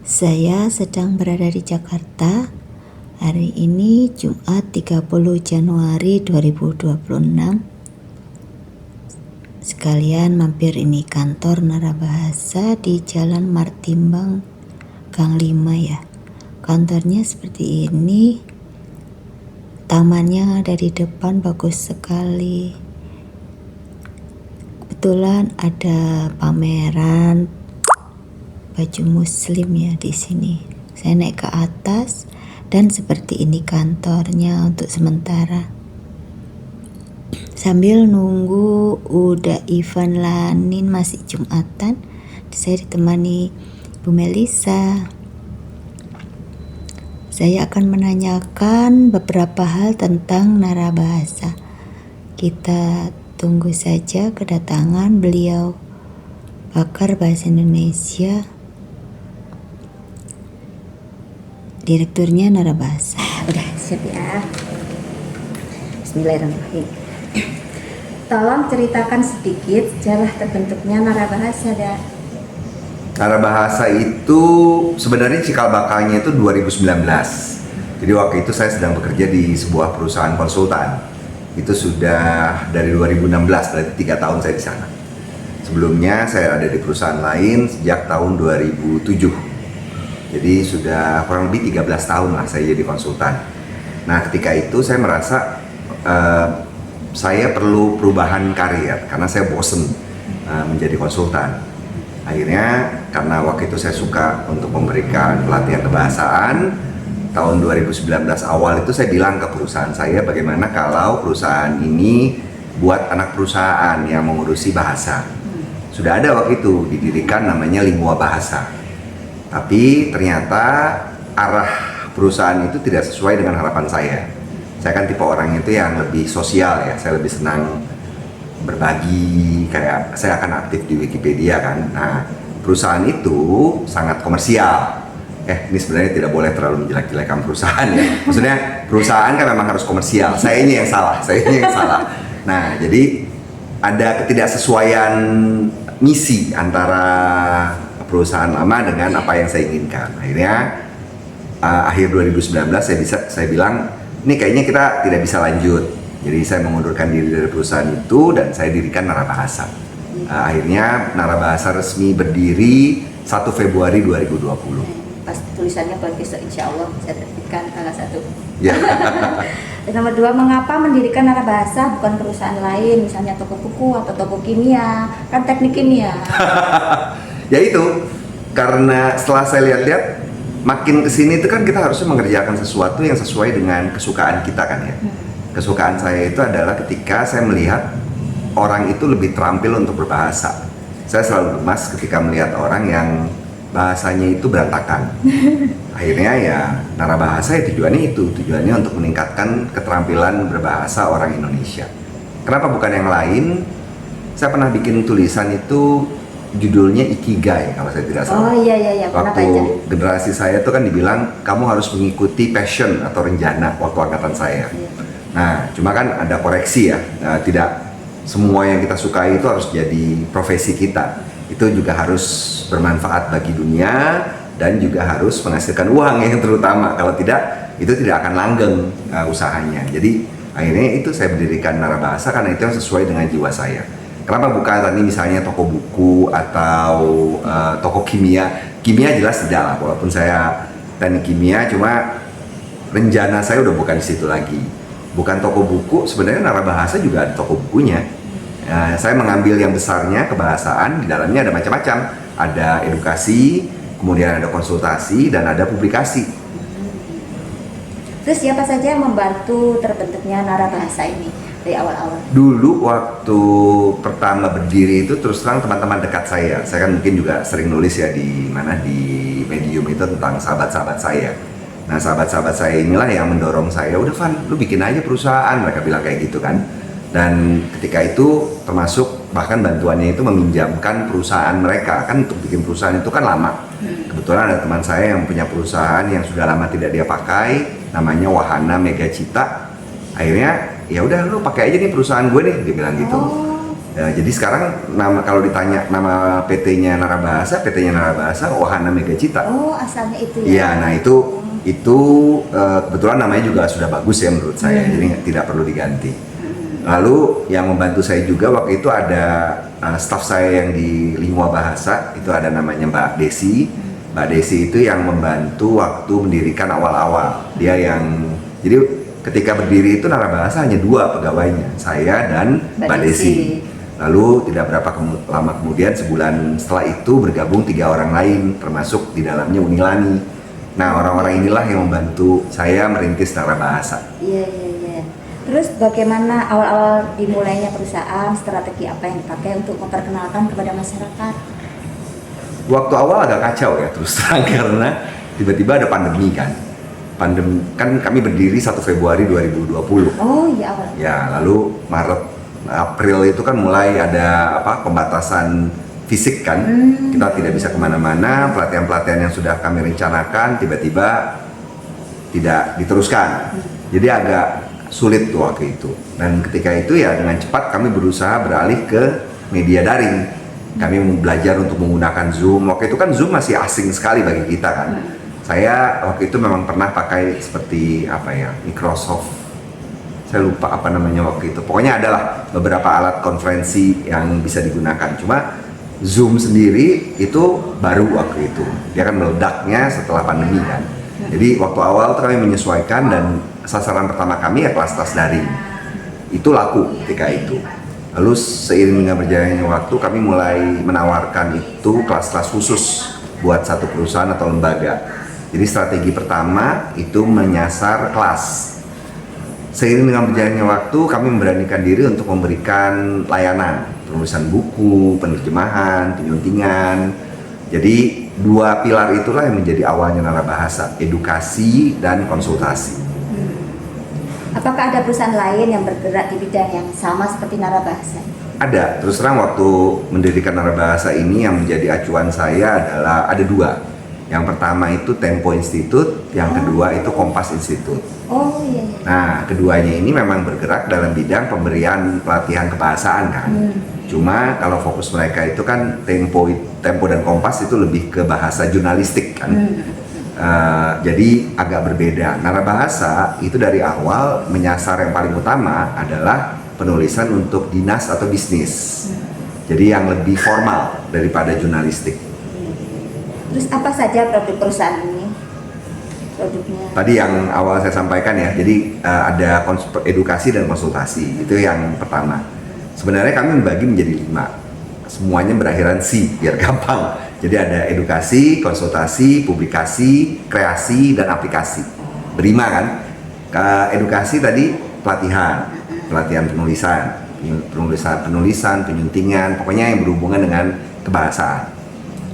Saya sedang berada di Jakarta. Hari ini Jumat 30 Januari 2026. Sekalian mampir ini kantor Narabahasa di Jalan Martimbang Gang 5 ya. Kantornya seperti ini. Tamannya ada di depan, bagus sekali. Kebetulan ada pameran baju muslim ya di sini. Saya naik ke atas dan seperti ini kantornya untuk sementara. Sambil nunggu udah Ivan Lanin masih Jumatan, saya ditemani Bu Melisa. Saya akan menanyakan beberapa hal tentang Narabahasa. Kita tunggu saja kedatangan beliau, pakar bahasa Indonesia, direkturnya Narabahasa. Udah siap ya. Bismillahirrahmanirrahim. Tolong ceritakan sedikit sejarah terbentuknya Narabahasa, Dak. Narabahasa itu sebenarnya cikal bakalnya itu 2019. Jadi waktu itu saya sedang bekerja di sebuah perusahaan konsultan. Itu sudah dari 2016, berarti 3 tahun saya di sana. Sebelumnya saya ada di perusahaan lain sejak tahun 2007. Jadi sudah kurang lebih 13 tahun lah saya jadi konsultan. Nah ketika itu saya merasa saya perlu perubahan karir karena saya bosen menjadi konsultan. Akhirnya karena waktu itu saya suka untuk memberikan pelatihan kebahasaan, tahun 2019 awal itu saya bilang ke perusahaan saya bagaimana kalau perusahaan ini buat anak perusahaan yang mengurusi bahasa. Sudah ada waktu itu didirikan namanya Lingua Bahasa. Tapi ternyata arah perusahaan itu tidak sesuai dengan harapan saya. Saya kan tipe orang itu yang lebih sosial ya, saya lebih senang berbagi, kayak saya akan aktif di Wikipedia kan. Nah, perusahaan itu sangat komersial. Ini sebenarnya tidak boleh terlalu menjelek-jelekan perusahaan ya. Maksudnya perusahaan kan memang harus komersial. Sayanya yang salah. Nah, jadi ada ketidaksesuaian misi antara perusahaan lama dengan apa yang saya inginkan. Akhirnya akhir 2019 saya bilang ini kayaknya kita tidak bisa lanjut. Jadi saya mengundurkan diri dari perusahaan itu dan saya dirikan Narabahasa. Akhirnya Narabahasa resmi berdiri 1 Februari 2020. Pas tulisannya buat besok insya Allah saya terbitkan tanggal 1. Ya. Dan nomor 2, mengapa mendirikan Narabahasa bukan perusahaan lain, misalnya toko buku atau toko kimia, kan teknik kimia. Ya itu, karena setelah saya lihat-lihat makin kesini itu kan kita harusnya mengerjakan sesuatu yang sesuai dengan kesukaan kita kan ya. Kesukaan saya itu adalah ketika saya melihat orang itu lebih terampil untuk berbahasa. Saya selalu gemas ketika melihat orang yang bahasanya itu berantakan. Akhirnya ya Narabahasa ya tujuannya untuk meningkatkan keterampilan berbahasa orang Indonesia. Kenapa bukan yang lain? Saya pernah bikin tulisan itu judulnya Ikigai kalau saya tidak salah. Oh iya. Waktu generasi saya itu kan dibilang kamu harus mengikuti passion atau rencana waktu angkatan saya. Nah, cuma kan ada koreksi ya. Tidak semua yang kita sukai itu harus jadi profesi kita. Itu juga harus bermanfaat bagi dunia dan juga harus menghasilkan uang yang terutama. Kalau tidak, itu tidak akan langgeng usahanya. Jadi akhirnya itu saya mendirikan Narabahasa karena itu yang sesuai dengan jiwa saya. Kenapa bukan tadi misalnya toko buku atau toko kimia? Kimia jelas tidak lah, walaupun saya teknik kimia, cuma rencana saya udah bukan di situ lagi. Bukan toko buku, sebenarnya Narabahasa juga ada toko bukunya. Saya mengambil yang besarnya kebahasaan, di dalamnya ada macam-macam. Ada edukasi, kemudian ada konsultasi, dan ada publikasi. Terus siapa saja yang membantu terbentuknya Narabahasa ini dari awal-awal? Dulu waktu pertama berdiri itu terus terang teman-teman dekat saya kan mungkin juga sering nulis ya di Medium itu tentang sahabat-sahabat saya. Nah sahabat-sahabat saya inilah yang mendorong saya, udah Van, lu bikin aja perusahaan, mereka bilang kayak gitu kan. Dan ketika itu termasuk bahkan bantuannya itu meminjamkan perusahaan mereka, kan untuk bikin perusahaan itu kan lama. Kebetulan ada teman saya yang punya perusahaan yang sudah lama tidak dia pakai, namanya Wahana Mega Cita. Akhirnya ya udah lu pakai aja nih perusahaan gue nih, dia bilang gitu. Jadi sekarang kalau ditanya nama PT-nya Narabahasa, Wahana Mega Cita. Oh, asalnya itu ya. Iya, nah itu kebetulan namanya juga sudah bagus ya menurut saya, jadi tidak perlu diganti. Lalu yang membantu saya juga waktu itu ada staf saya yang di Lingua Bahasa, itu ada namanya Mbak Desi. Mbak Desi itu yang membantu waktu mendirikan awal-awal. Dia yang, jadi ketika berdiri itu Narabahasa hanya 2 pegawainya, saya dan Mbak Desi. Lalu tidak berapa lama kemudian, sebulan setelah itu bergabung 3 orang lain, termasuk di dalamnya Unilani. Nah, orang-orang inilah yang membantu saya merintis Narabahasa. Iya. Terus bagaimana awal-awal dimulainya perusahaan, strategi apa yang dipakai untuk memperkenalkan kepada masyarakat? Waktu awal agak kacau ya terus terang karena tiba-tiba ada pandemi kan. Pandemi kan kami berdiri 1 Februari 2020. Oh iya awal. Ya, lalu Maret April itu kan mulai ada pembatasan fisik kan, kita tidak bisa kemana-mana, pelatihan-pelatihan yang sudah kami rencanakan tiba-tiba tidak diteruskan, jadi agak sulit tuh waktu itu. Dan ketika itu ya dengan cepat kami berusaha beralih ke media daring. Kami belajar untuk menggunakan Zoom. Waktu itu kan Zoom masih asing sekali bagi kita kan. Saya waktu itu memang pernah pakai seperti Microsoft, saya lupa apa namanya waktu itu. Pokoknya adalah beberapa alat konferensi yang bisa digunakan. Cuma Zoom sendiri itu baru waktu itu. Dia kan meledaknya setelah pandemi kan. Jadi waktu awal kami menyesuaikan dan sasaran pertama kami ya kelas-kelas daring. Itu laku ketika itu. Lalu seiring dengan berjalannya waktu kami mulai menawarkan itu kelas-kelas khusus buat satu perusahaan atau lembaga. Jadi strategi pertama itu menyasar kelas. Seiring dengan berjalannya waktu, kami memberanikan diri untuk memberikan layanan penulisan buku, penerjemahan, penyuntingan. Jadi 2 pilar itulah yang menjadi awalnya Narabahasa, edukasi dan konsultasi. Apakah ada perusahaan lain yang bergerak di bidang yang sama seperti Narabahasa? Ada, terus terang waktu mendirikan Narabahasa ini yang menjadi acuan saya adalah ada 2. Yang pertama itu Tempo Institute, yang kedua itu Kompas Institute. Oh iya. Nah, keduanya ini memang bergerak dalam bidang pemberian pelatihan kebahasaan kan. Cuma kalau fokus mereka itu kan Tempo dan Kompas itu lebih ke bahasa jurnalistik kan. Jadi agak berbeda. Narabahasa itu dari awal menyasar yang paling utama adalah penulisan untuk dinas atau bisnis. Jadi yang lebih formal daripada jurnalistik. Terus apa saja produk perusahaan ini? Produknya? Tadi yang awal saya sampaikan ya, jadi ada edukasi dan konsultasi, itu yang pertama. Sebenarnya kami membagi menjadi 5, semuanya berakhiran C, biar gampang. Jadi ada edukasi, konsultasi, publikasi, kreasi, dan aplikasi. Berlima kan? Edukasi tadi pelatihan penulisan, penyuntingan, pokoknya yang berhubungan dengan kebahasaan.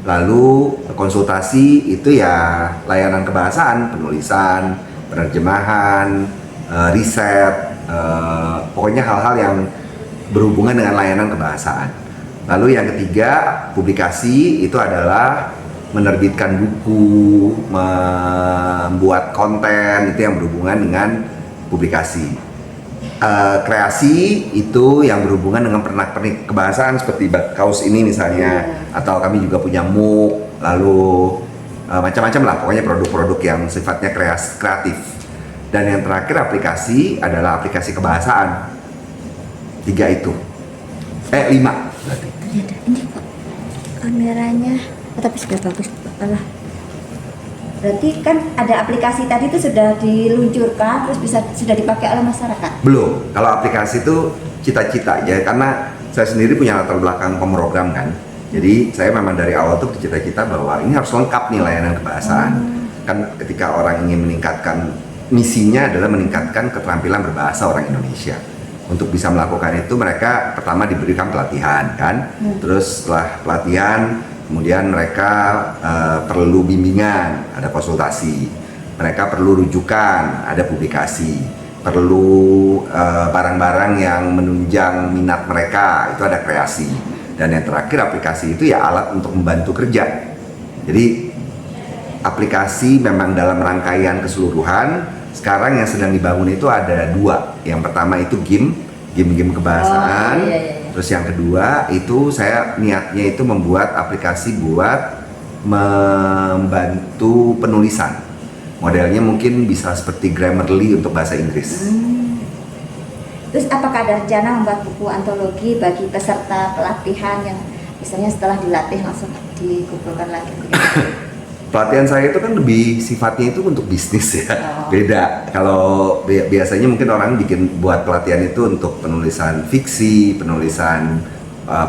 Lalu konsultasi itu ya layanan kebahasaan, penulisan, penerjemahan, riset, pokoknya hal-hal yang berhubungan dengan layanan kebahasaan. Lalu yang ketiga, publikasi itu adalah menerbitkan buku, membuat konten, itu yang berhubungan dengan publikasi. Kreasi itu yang berhubungan dengan pernak-pernik kebahasaan seperti kaos ini misalnya, atau kami juga punya MOOC, lalu macam-macam lah, pokoknya produk-produk yang sifatnya kreatif. Dan yang terakhir aplikasi adalah aplikasi kebahasaan. 3 itu, 5 berarti. Ini kok kameranya, tapi sudah bagus lah. Berarti kan ada aplikasi tadi itu sudah diluncurkan, terus sudah dipakai oleh masyarakat? Belum. Kalau aplikasi itu cita-cita ya, karena saya sendiri punya latar belakang pemrogram kan. Jadi saya memang dari awal tuh bercita-cita bahwa ini harus lengkap nih layanan kebahasaan. Kan ketika orang ingin meningkatkan, misinya adalah meningkatkan keterampilan berbahasa orang Indonesia. Untuk bisa melakukan itu mereka pertama diberikan pelatihan kan. Terus setelah pelatihan kemudian mereka perlu bimbingan, ada konsultasi, mereka perlu rujukan, ada publikasi, perlu barang-barang yang menunjang minat mereka, itu ada kreasi, dan yang terakhir aplikasi itu ya alat untuk membantu kerja. Jadi aplikasi memang dalam rangkaian keseluruhan. Sekarang yang sedang dibangun itu ada 2. Yang pertama itu game kebahasaan. Terus yang kedua itu saya niatnya itu membuat aplikasi buat membantu penulisan. Modelnya mungkin bisa seperti Grammarly untuk bahasa Inggris. Terus apakah ada rencana membuat buku antologi bagi peserta pelatihan yang misalnya setelah dilatih langsung dikumpulkan lagi? Pelatihan saya itu kan lebih sifatnya itu untuk bisnis ya. Beda. Kalau biasanya mungkin orang buat pelatihan itu untuk penulisan fiksi, penulisan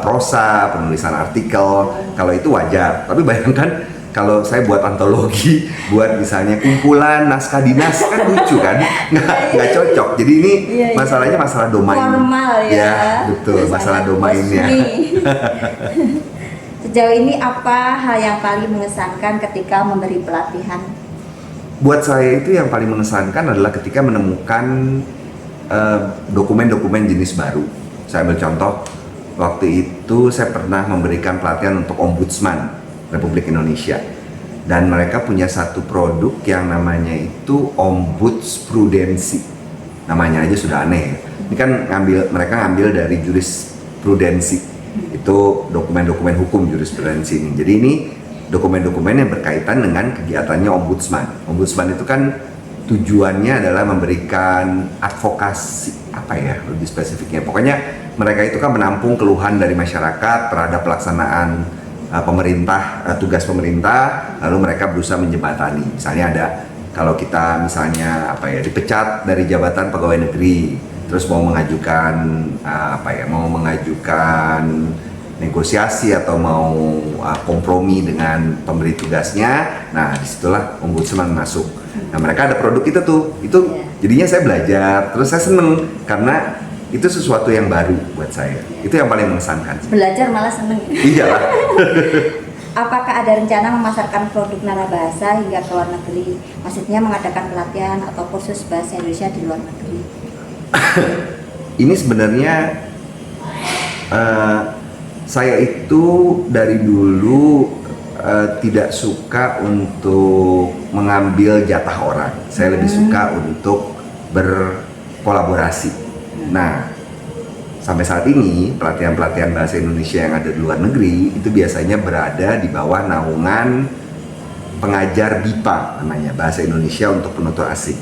prosa, penulisan artikel. Kalau itu wajar. Tapi bayangkan kalau saya buat antologi, buat misalnya kumpulan naskah dinas, kan lucu kan? Nggak cocok. Jadi ini masalahnya masalah domain. Formal ya. Betul, masalah domainnya. Sejauh ini apa hal yang paling mengesankan ketika memberi pelatihan? Buat saya itu yang paling mengesankan adalah ketika menemukan dokumen-dokumen jenis baru. Saya ambil contoh, waktu itu saya pernah memberikan pelatihan untuk Ombudsman Republik Indonesia. Dan mereka punya satu produk yang namanya itu Ombudsprudensi. Namanya aja sudah aneh. Ini kan mereka ngambil dari jurisprudensi. Itu dokumen-dokumen hukum jurisprudensi ini. Jadi ini dokumen-dokumen yang berkaitan dengan kegiatannya ombudsman. Ombudsman itu kan tujuannya adalah memberikan advokasi, apa ya lebih spesifiknya. Pokoknya mereka itu kan menampung keluhan dari masyarakat terhadap pelaksanaan tugas pemerintah, lalu mereka berusaha menjembatani. Misalnya ada, kalau kita misalnya dipecat dari jabatan pegawai negeri, terus mau mengajukan negosiasi atau mau kompromi dengan pemberi tugasnya. Nah, disitulah ombudsman masuk. Nah, mereka ada produk itu jadinya saya belajar, terus saya seneng karena itu sesuatu yang baru buat saya. Itu yang paling mengesankan. Belajar malah seneng. Iyalah. Apakah ada rencana memasarkan produk Narabahasa hingga ke luar negeri? Maksudnya mengadakan pelatihan atau kursus bahasa Indonesia di luar negeri? Ini sebenarnya saya itu dari dulu tidak suka untuk mengambil jatah orang. Saya lebih suka untuk berkolaborasi. Nah, sampai saat ini pelatihan-pelatihan bahasa Indonesia yang ada di luar negeri itu biasanya berada di bawah naungan pengajar BIPA, namanya Bahasa Indonesia untuk Penutur Asing.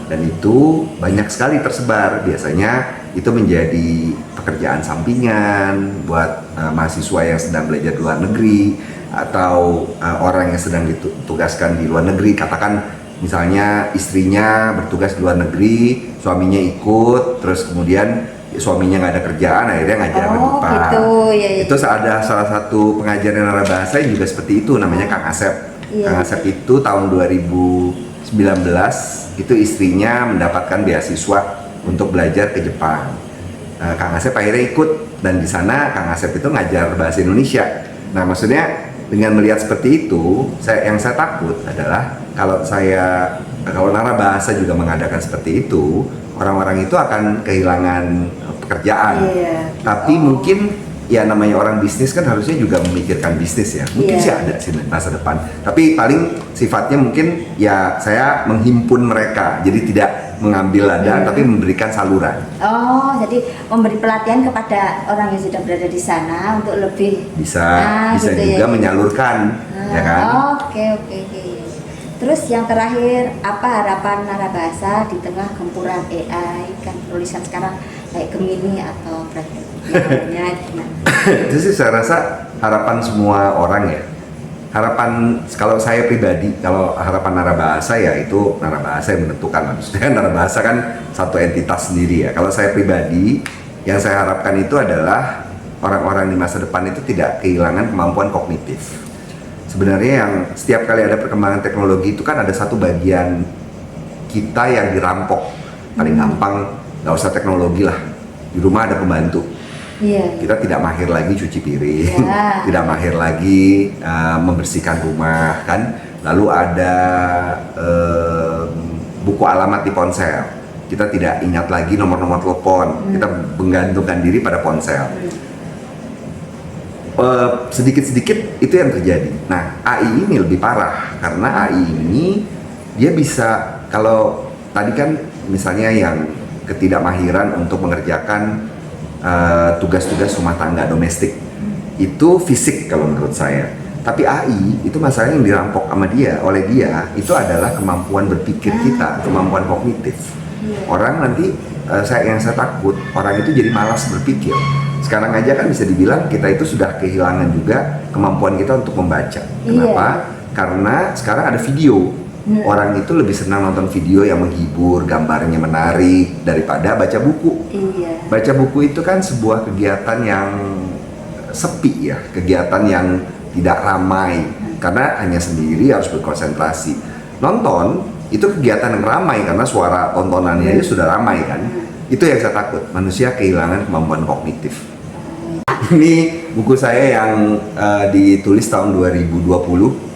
Dan itu banyak sekali tersebar. Biasanya itu menjadi pekerjaan sampingan buat mahasiswa yang sedang belajar di luar negeri atau orang yang sedang ditugaskan di luar negeri. Katakan misalnya istrinya bertugas di luar negeri, suaminya ikut, terus kemudian suaminya nggak ada kerjaan, akhirnya ngajar sama BIPA. Gitu, ya. Itu ada salah satu pengajar Narabahasa yang juga seperti itu, namanya Kang Asep. Kang Asep itu tahun 2019 itu istrinya mendapatkan beasiswa untuk belajar ke Jepang. Kang Asep akhirnya ikut, dan di sana Kang Asep itu ngajar bahasa Indonesia. Nah, maksudnya dengan melihat seperti itu, yang saya takut adalah kalau Narabahasa juga mengadakan seperti itu, orang-orang itu akan kehilangan pekerjaan. Tapi mungkin ya namanya orang bisnis kan harusnya juga memikirkan bisnis ya. Mungkin sih ada sih masa depan. Tapi paling sifatnya mungkin ya saya menghimpun mereka. Jadi tidak mengambil ladang tapi memberikan saluran. Oh, jadi memberi pelatihan kepada orang yang sudah berada di sana untuk lebih bisa gitu juga menyalurkan, ya kan? Oke. Terus yang terakhir, apa harapan Narabahasa di tengah gempuran AI, kan tulisan sekarang kayak Gemini atau gimana? Itu sih saya rasa harapan semua orang ya. Harapan kalau saya pribadi, kalau harapan Narabahasa ya itu Narabahasa yang menentukan. Maksudnya Narabahasa kan satu entitas sendiri ya. Kalau saya pribadi, yang saya harapkan itu adalah orang-orang di masa depan itu tidak kehilangan kemampuan kognitif. Sebenarnya yang setiap kali ada perkembangan teknologi itu kan ada satu bagian kita yang dirampok. Paling gampang nggak usah teknologi lah, di rumah ada pembantu. Kita tidak mahir lagi cuci piring, tidak mahir lagi membersihkan rumah kan. Lalu ada buku alamat di ponsel, kita tidak ingat lagi nomor-nomor telepon, kita menggantungkan diri pada ponsel. Sedikit-sedikit itu yang terjadi. Nah, AI ini lebih parah karena AI ini dia bisa, kalau tadi kan misalnya yang ketidakmahiran untuk mengerjakan tugas-tugas rumah tangga domestik. Itu fisik kalau menurut saya. Tapi AI itu masalah yang dirampok sama dia, oleh dia itu adalah kemampuan berpikir kita, kemampuan kognitif. Orang nanti yang saya takut orang itu jadi malas berpikir. Sekarang aja kan bisa dibilang kita itu sudah kehilangan juga kemampuan kita untuk membaca. Kenapa? Karena sekarang ada video. Orang itu lebih senang nonton video yang menghibur, gambarnya menarik daripada baca buku. Baca buku itu kan sebuah kegiatan yang sepi ya, kegiatan yang tidak ramai karena hanya sendiri harus berkonsentrasi. Nonton itu kegiatan yang ramai karena suara tontonannya itu sudah ramai kan. Itu yang saya takut, manusia kehilangan kemampuan kognitif. Ini buku saya yang ditulis tahun 2020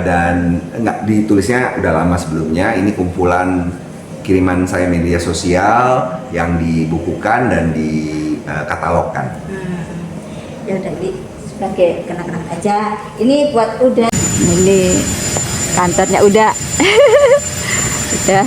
dan nggak ditulisnya udah lama sebelumnya. Ini kumpulan kiriman saya media sosial yang dibukukan dan dikatalogkan. Ya udah, Bi, sebagai kenang-kenang aja. Ini buat udah. Ini kantornya udah. Udah